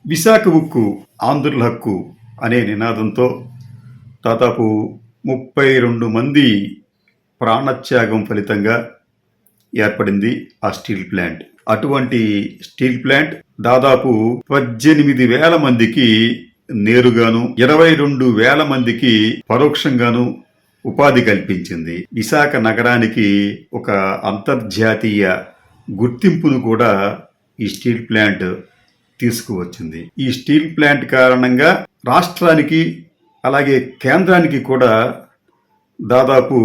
విశాఖ ఉక్కు ఆంధ్రుల హక్కు అనే నినాదంతో దాదాపు 32 మంది ప్రాణత్యాగం ఫలితంగా ఏర్పడింది ఆ స్టీల్ ప్లాంట్. అటువంటి స్టీల్ ప్లాంట్ దాదాపు 18,000 మందికి నేరుగాను, 22,000 మందికి పరోక్షంగాను ఉపాధి కల్పించింది. విశాఖ నగరానికి ఒక అంతర్జాతీయ గుర్తింపును కూడా ఈ స్టీల్ ప్లాంట్ తీసుకువచ్చింది. ఈ స్టీల్ ప్లాంట్ కారణంగా రాష్ట్రానికి అలాగే కేంద్రానికి కూడా దాదాపు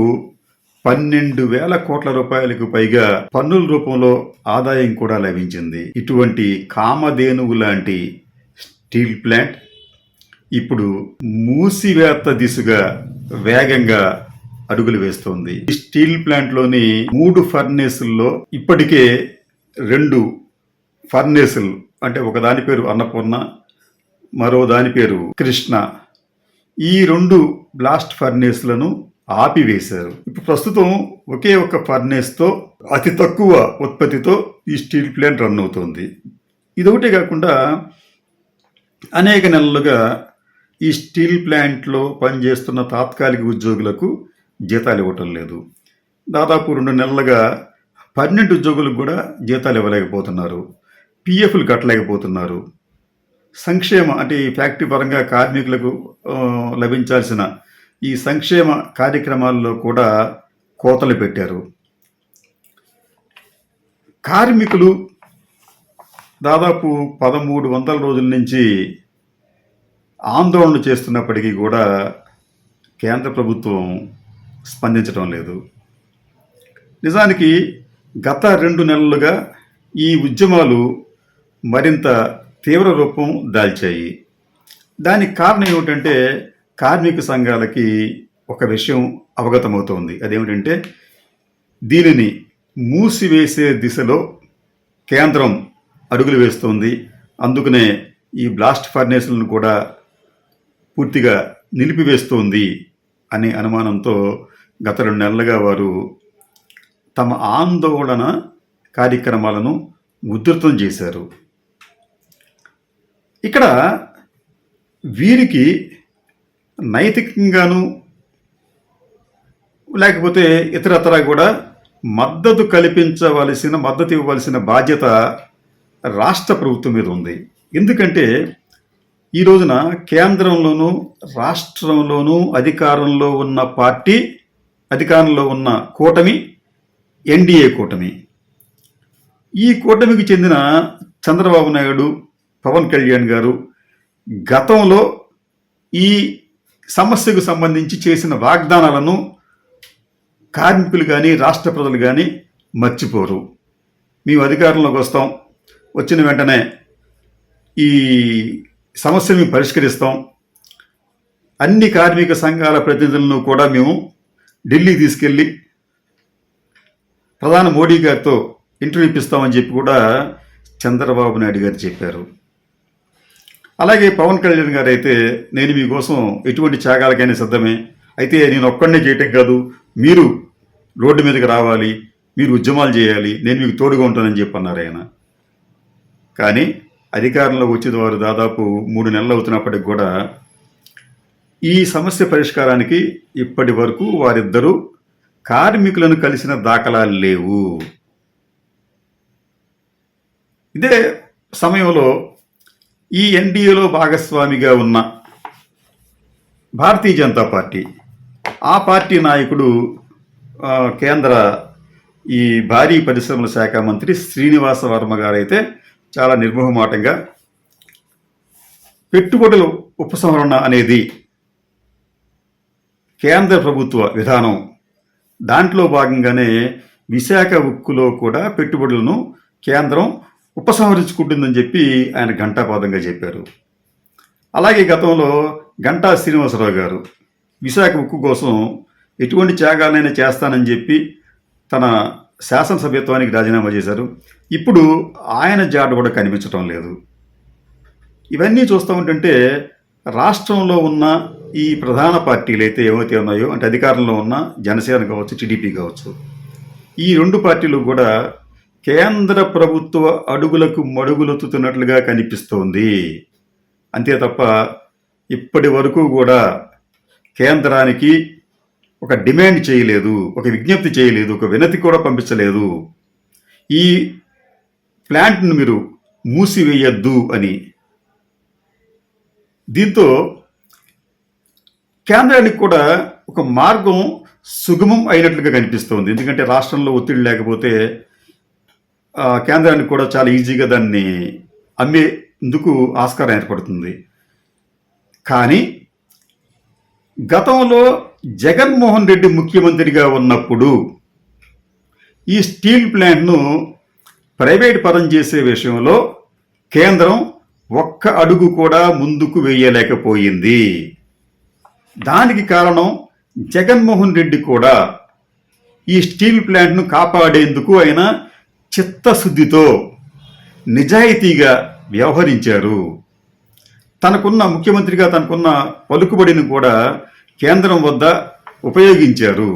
12,000 కోట్ల రూపాయలకు పైగా పన్నుల రూపంలో ఆదాయం కూడా లభించింది. ఇటువంటి కామధేనువు లాంటి స్టీల్ ప్లాంట్ ఇప్పుడు మూసివేత దిశగా వేగంగా అడుగులు వేస్తోంది. ఈ స్టీల్ ప్లాంట్లోని 3 ఫర్నేసుల్లో ఇప్పటికే 2 ఫర్నేసులు, అంటే ఒక దాని పేరు అన్నపూర్ణ, మరో దాని పేరు కృష్ణ, ఈ 2 బ్లాస్ట్ ఫర్నేస్లను ఆపివేశారు. ఇప్పుడు ప్రస్తుతం ఒకే ఒక ఫర్నేస్తో అతి తక్కువ ఉత్పత్తితో ఈ స్టీల్ ప్లాంట్ రన్ అవుతోంది. ఇదొకటే కాకుండా అనేక నెలలుగా ఈ స్టీల్ ప్లాంట్లో పనిచేస్తున్న తాత్కాలిక ఉద్యోగులకు జీతాలు ఇవ్వటం లేదు. దాదాపు 2 నెలలుగా పర్మనెంట్ ఉద్యోగులకు కూడా జీతాలు ఇవ్వలేకపోతున్నారు, పిఎఫ్లు కట్టలేకపోతున్నారు. సంక్షేమ, అంటే ఈ ఫ్యాక్టరీ పరంగా కార్మికులకు లభించాల్సిన ఈ సంక్షేమ కార్యక్రమాల్లో కూడా కోతలు పెట్టారు. కార్మికులు దాదాపు 1,300 రోజుల నుంచి ఆందోళన చేస్తున్నప్పటికీ కూడా కేంద్ర ప్రభుత్వం స్పందించడం లేదు. నిజానికి గత 2 నెలలుగా ఈ ఉద్యమాలు మరింత తీవ్ర రూపం దాల్చాయి. దానికి కారణం ఏమిటంటే కార్మిక సంఘాలకి ఒక విషయం అవగతమవుతోంది. అదేమిటంటే దీనిని మూసివేసే దిశలో కేంద్రం అడుగులు వేస్తోంది. అందుకనే ఈ బ్లాస్ట్ ఫర్నేసులను కూడా పూర్తిగా నిలిపివేస్తోంది అనే అనుమానంతో గత 2 నెలలుగా వారు తమ ఆందోళన కార్యక్రమాలను ఉధృతం చేశారు. ఇక్కడ వీరికి నైతికంగాను లేకపోతే ఇతరత్రా కూడా మద్దతు ఇవ్వవలసిన బాధ్యత రాష్ట్ర ప్రభుత్వం మీద ఉంది. ఎందుకంటే ఈ రోజున కేంద్రంలోనూ రాష్ట్రంలోనూ అధికారంలో ఉన్న పార్టీ, అధికారంలో ఉన్న కూటమి ఎన్డీఏ కూటమి. ఈ కూటమికి చెందిన చంద్రబాబు నాయుడు, పవన్ కళ్యాణ్ గారు గతంలో ఈ సమస్యకు సంబంధించి చేసిన వాగ్దానాలను కార్మికులు కానీ రాష్ట్ర ప్రజలు కానీ మర్చిపోరు. మేము అధికారంలోకి వస్తాం, వచ్చిన వెంటనే ఈ సమస్యను మేము పరిష్కరిస్తాం, అన్ని కార్మిక సంఘాల ప్రతినిధులను కూడా మేము ఢిల్లీ తీసుకెళ్ళి ప్రధాని మోడీ గారితో ఇంటర్వ్యూ ఇప్పిస్తామని చెప్పి కూడా చంద్రబాబు నాయుడు గారు చెప్పారు. అలాగే పవన్ కళ్యాణ్ గారు అయితే నేను మీకోసం ఎటువంటి త్యాగాలకైనా సిద్ధమే, అయితే నేను ఒక్కడనే చేయటం కాదు, మీరు రోడ్డు మీదకి రావాలి, మీరు ఉద్యమాలు చేయాలి, నేను మీకు తోడుగా ఉంటానని చెప్పి అన్నారు ఆయన. కానీ అధికారంలో వచ్చేది వారు దాదాపు 3 నెలలు అవుతున్నప్పటికి కూడా ఈ సమస్య పరిష్కారానికి ఇప్పటి వరకు వారిద్దరూ కార్మికులను కలిసిన దాఖలాలు లేవు. ఇదే సమయంలో ఈ ఎన్డీఏలో భాగస్వామిగా ఉన్న భారతీయ జనతా పార్టీ, ఆ పార్టీ నాయకుడు కేంద్ర ఈ భారీ పరిశ్రమల శాఖ మంత్రి శ్రీనివాస వర్మ గారు అయితే చాలా నిర్మోహమాటంగా పెట్టుబడుల ఉపసంహరణ అనేది కేంద్ర ప్రభుత్వ విధానం, దాంట్లో భాగంగానే విశాఖ ఉక్కులో కూడా పెట్టుబడులను కేంద్రం ఉపసంహరించుకుంటుందని చెప్పి ఆయన ఘంటాపథంగా చెప్పారు. అలాగే గతంలో గంటా శ్రీనివాసరావు గారు విశాఖ ఉక్కు కోసం ఎటువంటి త్యాగాలైనా చేస్తానని చెప్పి తన శాసనసభ్యత్వానికి రాజీనామా చేశారు. ఇప్పుడు ఆయన జాడ కూడా కనిపించడం లేదు. ఇవన్నీ చూస్తూ ఉంటుంటే రాష్ట్రంలో ఉన్న ఈ ప్రధాన పార్టీలు అయితే ఏవైతే ఉన్నాయో, అంటే అధికారంలో ఉన్న జనసేన కావచ్చు, టీడీపీ కావచ్చు, ఈ 2 పార్టీలు కూడా కేంద్ర ప్రభుత్వ అడుగులకు మడుగులొత్తుతున్నట్లుగా కనిపిస్తోంది. అంతే తప్ప ఇప్పటి వరకు కూడా కేంద్రానికి ఒక డిమాండ్ చేయలేదు, ఒక విజ్ఞప్తి చేయలేదు, ఒక వినతి కూడా పంపించలేదు. ఈ ప్లాంట్ను మీరు మూసివేయద్దు అని. దీంతో కేంద్రానికి కూడా ఒక మార్గం సుగమం అయినట్లుగా కనిపిస్తోంది. ఎందుకంటే రాష్ట్రంలో ఒత్తిడి లేకపోతే కేంద్రానికి కూడా చాలా ఈజీగా దాన్ని అమ్మేందుకు ఆస్కారం ఏర్పడుతుంది. కానీ గతంలో జగన్మోహన్ రెడ్డి ముఖ్యమంత్రిగా ఉన్నప్పుడు ఈ స్టీల్ ప్లాంట్ను ప్రైవేట్ పరం చేసే విషయంలో కేంద్రం ఒక్క అడుగు కూడా ముందుకు వేయలేకపోయింది. దానికి కారణం జగన్మోహన్ రెడ్డి కూడా ఈ స్టీల్ ప్లాంట్ను కాపాడేందుకు ఆయన చిత్తశుద్ధితో నిజాయితీగా వ్యవహరించారు. ముఖ్యమంత్రిగా తనకున్న పలుకుబడిని కూడా కేంద్రం వద్ద ఉపయోగించారు.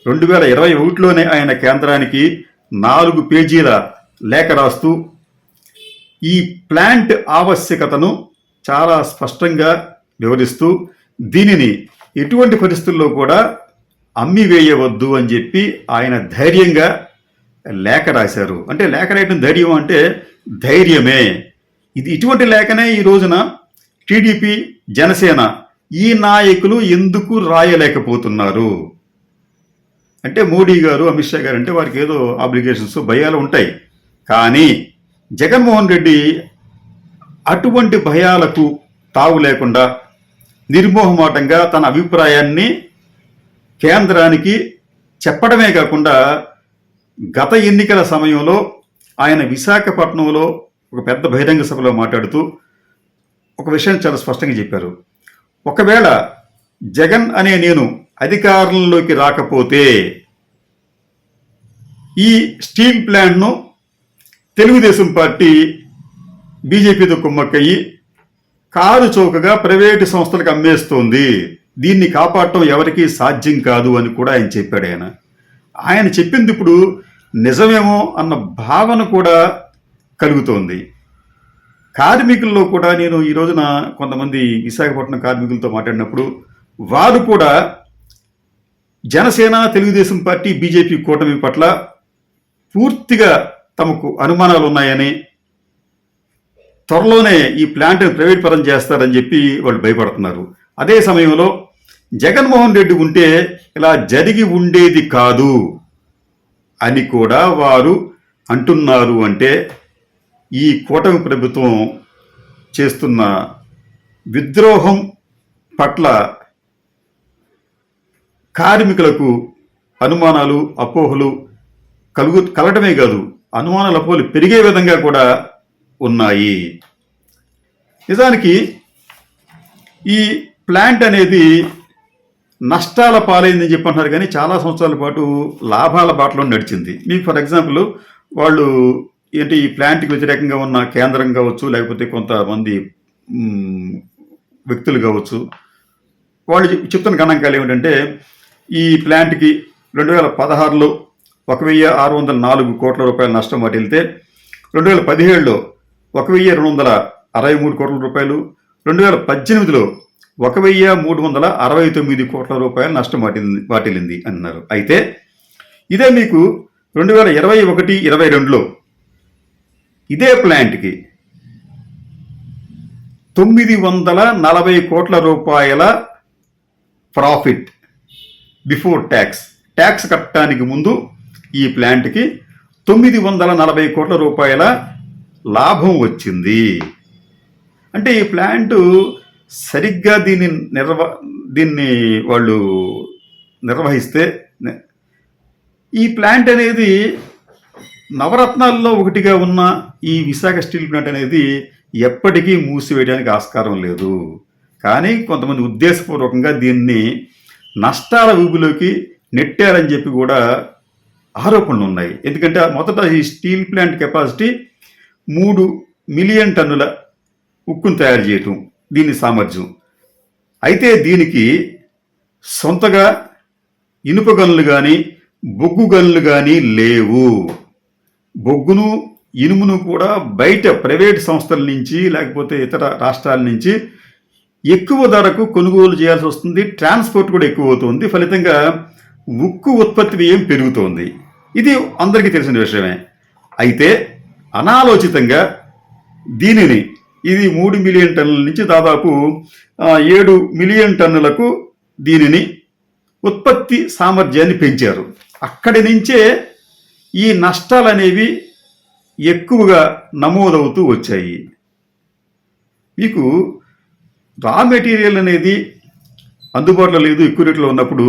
2021లోనే ఆయన కేంద్రానికి 4 పేజీల లేఖ రాస్తూ ఈ ప్లాంట్ ఆవశ్యకతను చాలా స్పష్టంగా వివరిస్తూ దీనిని ఎటువంటి పరిస్థితుల్లో కూడా అమ్మివేయవద్దు అని చెప్పి ఆయన ధైర్యంగా లేఖ రాశారు. అంటే లేఖ రాయటం ధైర్యం అంటే ధైర్యమే. ఇటువంటి లేఖనే ఈ రోజున టీడీపీ, జనసేన ఈ నాయకులు ఎందుకు రాయలేకపోతున్నారు అంటే మోడీ గారు, అమిత్ షా గారు అంటే వారికి ఏదో ఆబ్లిగేషన్స్, భయాలు ఉంటాయి. కానీ జగన్మోహన్ రెడ్డి అటువంటి భయాలకు తావు లేకుండా నిర్మోహమాటంగా తన అభిప్రాయాన్ని కేంద్రానికి చెప్పడమే కాకుండా గత ఎన్నికల సమయంలో ఆయన విశాఖపట్నంలో ఒక పెద్ద బహిరంగ సభలో మాట్లాడుతూ ఒక విషయం చాలా స్పష్టంగా చెప్పారు. ఒకవేళ జగన్ అనే నేను అధికారంలోకి రాకపోతే ఈ స్టీల్ ప్లాంట్ను తెలుగుదేశం పార్టీ బీజేపీతో కుమ్మక్కయ్యి కారు చౌకగా ప్రైవేటు సంస్థలకు అమ్మేస్తోంది, దీన్ని కాపాడటం ఎవరికీ సాధ్యం కాదు అని కూడా ఆయన చెప్పాడు. ఆయన చెప్పింది ఇప్పుడు నిజమేమో అన్న భావన కూడా కలుగుతోంది. కార్మికుల్లో కూడా నేను ఈ రోజున కొంతమంది విశాఖపట్నం కార్మికులతో మాట్లాడినప్పుడు వారు కూడా జనసేన, తెలుగుదేశం పార్టీ, బీజేపీ కూటమి పట్ల పూర్తిగా తమకు అనుమానాలు ఉన్నాయని, త్వరలోనే ఈ ప్లాంట్ని ప్రైవేట్ పరం చేస్తారని చెప్పి వాళ్ళు భయపడుతున్నారు. అదే సమయంలో జగన్మోహన్ రెడ్డి ఉంటే ఇలా జరిగి ఉండేది కాదు అని కూడా వారు అంటున్నారు. అంటే ఈ కూటమి ప్రభుత్వం చేస్తున్న విద్రోహం పట్ల కార్మికులకు అనుమానాలు, అపోహలు కలగటమే కాదు, అనుమానాలు, అపోహలు పెరిగే విధంగా కూడా ఉన్నాయి. నిజానికి ఈ ప్లాంట్ అనేది నష్టాల పాలైందని చెప్పి అంటున్నారు, కానీ చాలా సంవత్సరాల పాటు లాభాల బాటలో నడిచింది. మీకు ఫర్ ఎగ్జాంపుల్ వాళ్ళు ఈ ప్లాంట్కి వ్యతిరేకంగా ఉన్న కేంద్రం కావచ్చు, లేకపోతే కొంతమంది వ్యక్తులు కావచ్చు, వాళ్ళు చెప్తున్న గణాంకాలు ఏమిటంటే ఈ ప్లాంట్కి 2016లో 1,604 కోట్ల రూపాయల నష్టం వాటిల్తే 2017లో 1,263 కోట్ల రూపాయలు, 2018లో 1,369 కోట్ల రూపాయల నష్టం వాటిల్లింది అన్నారు. అయితే ఇదే మీకు 2021-22లో ఇదే ప్లాంట్కి 940 కోట్ల రూపాయల ప్రాఫిట్ బిఫోర్ ట్యాక్స్ కట్టడానికి ముందు ఈ ప్లాంట్కి 940 కోట్ల రూపాయల లాభం వచ్చింది. అంటే ఈ ప్లాంటు సరిగ్గా దీన్ని వాళ్ళు నిర్వహిస్తే ఈ ప్లాంట్ అనేది నవరత్నాల్లో ఒకటిగా ఉన్న ఈ విశాఖ స్టీల్ ప్లాంట్ అనేది ఎప్పటికీ మూసివేయడానికి ఆస్కారం లేదు. కానీ కొంతమంది ఉద్దేశపూర్వకంగా దీన్ని నష్టాల ఊబిలోకి నెట్టారని చెప్పి కూడా ఆరోపణలు ఉన్నాయి. ఎందుకంటే మొదట ఈ స్టీల్ ప్లాంట్ కెపాసిటీ 3 మిలియన్ టన్నుల ఉక్కును తయారు చేయటం దీని సామర్థ్యం. అయితే దీనికి సొంతగా ఇనుప గనులు కానీ, బొగ్గు గనులు కానీ లేవు. బొగ్గును ఇనుమును కూడా బయట ప్రైవేట్ సంస్థల నుంచి లేకపోతే ఇతర రాష్ట్రాల నుంచి ఎక్కువ ధరకు కొనుగోలు చేయాల్సి వస్తుంది. ట్రాన్స్పోర్ట్ కూడా ఎక్కువ అవుతుంది. ఫలితంగా ఉక్కు ఉత్పత్తి వ్యయం పెరుగుతోంది. ఇది అందరికీ తెలిసిన విషయమే. అయితే అనాలోచితంగా దీనిని ఇది 3 మిలియన్ టన్నుల నుంచి దాదాపు 7 మిలియన్ టన్నులకు దీనిని ఉత్పత్తి సామర్థ్యాన్ని పెంచారు. అక్కడి నుంచే ఈ నష్టాలు అనేవి ఎక్కువగా నమోదవుతూ వచ్చాయి. మీకు రా మెటీరియల్ అనేది అందుబాటులో లేదు, ఎక్కువ రేట్లో ఉన్నప్పుడు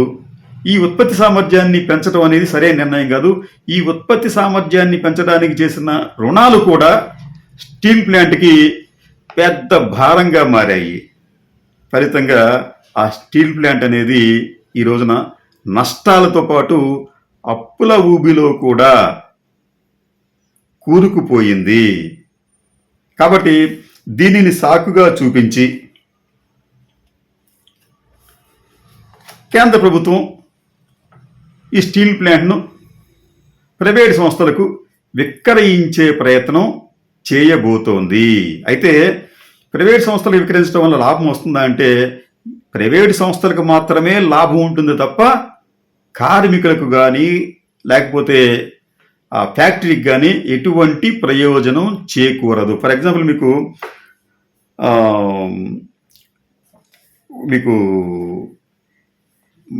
ఈ ఉత్పత్తి సామర్థ్యాన్ని పెంచడం అనేది సరైన నిర్ణయం కాదు. ఈ ఉత్పత్తి సామర్థ్యాన్ని పెంచడానికి చేసిన రుణాలు కూడా స్టీల్ ప్లాంట్కి పెద్ద భారంగా మారాయి. ఫలితంగా ఆ స్టీల్ ప్లాంట్ అనేది ఈ రోజున నష్టాలతో పాటు అప్పుల ఊబిలో కూడా కూరుకుపోయింది. కాబట్టి దీనిని సాకుగా చూపించి కేంద్ర ప్రభుత్వం ఈ స్టీల్ ప్లాంట్ను ప్రైవేట్ సంస్థలకు విక్రయించే ప్రయత్నం చేయబోతోంది. అయితే ప్రైవేట్ సంస్థలు విక్రయించడం వల్ల లాభం వస్తుందా అంటే ప్రైవేట్ సంస్థలకు మాత్రమే లాభం ఉంటుంది తప్ప కార్మికులకు కానీ లేకపోతే ఆ ఫ్యాక్టరీకి కానీ ఎటువంటి ప్రయోజనం చేకూరదు. ఫర్ ఎగ్జాంపుల్ మీకు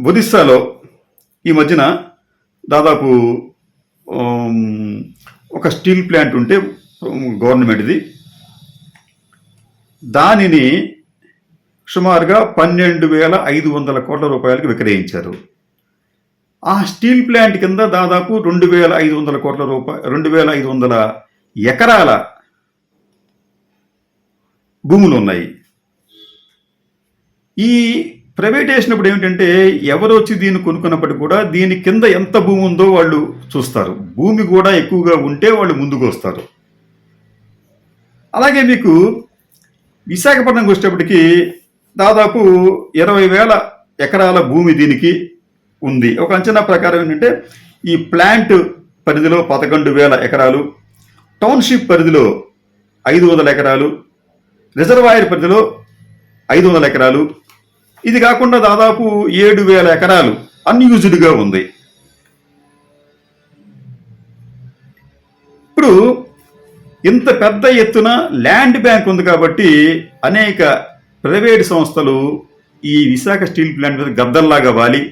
ఒడిస్సాలో ఈ మధ్యన దాదాపు ఒక స్టీల్ ప్లాంట్ ఉంటే గవర్నమెంట్ది, దానిని సుమారుగా 12,500 కోట్ల రూపాయలకు విక్రయించారు. ఆ స్టీల్ ప్లాంట్ కింద దాదాపు 2,500 కోట్ల రూపాయలు 2,500 ఎకరాల భూములు ఉన్నాయి. ఈ ప్రైవేటేషన్ ఇప్పుడు ఏమిటంటే ఎవరు వచ్చి దీన్ని కొనుక్కున్నప్పటికీ కూడా దీని కింద ఎంత భూమి ఉందో వాళ్ళు చూస్తారు. భూమి కూడా ఎక్కువగా ఉంటే వాళ్ళు ముందుకు వస్తారు. అలాగే మీకు విశాఖపట్నంకి వచ్చేటప్పటికి దాదాపు 20,000 ఎకరాల భూమి దీనికి ఉంది. ఒక అంచనా ప్రకారం ఏంటంటే ఈ ప్లాంట్ పరిధిలో 11,000 ఎకరాలు, టౌన్షిప్ పరిధిలో 500 ఎకరాలు, రిజర్వాయర్ పరిధిలో 500 ఎకరాలు, ఇది కాకుండా దాదాపు 7,000 ఎకరాలు అన్యూజ్డ్గా ఉంది. ఇప్పుడు ఇంత పెద్ద ఎత్తున ల్యాండ్ బ్యాంక్ ఉంది కాబట్టి అనేక ప్రైవేట్ సంస్థలు ఈ విశాఖ స్టీల్ ప్లాంట్ మీద గద్దల్లాగా వాలి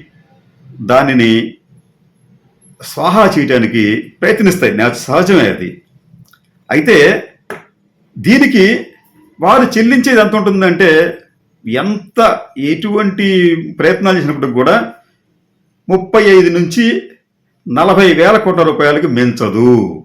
దానిని స్వాహా చేయడానికి ప్రయత్నిస్తాయి. సహజమే అది. అయితే దీనికి వారు చెల్లించేది ఎంత ఉంటుందంటే ఎటువంటి ప్రయత్నాలు చేసినప్పుడు కూడా 35 నుంచి 40,000 కోట్ల రూపాయలకి మించదు.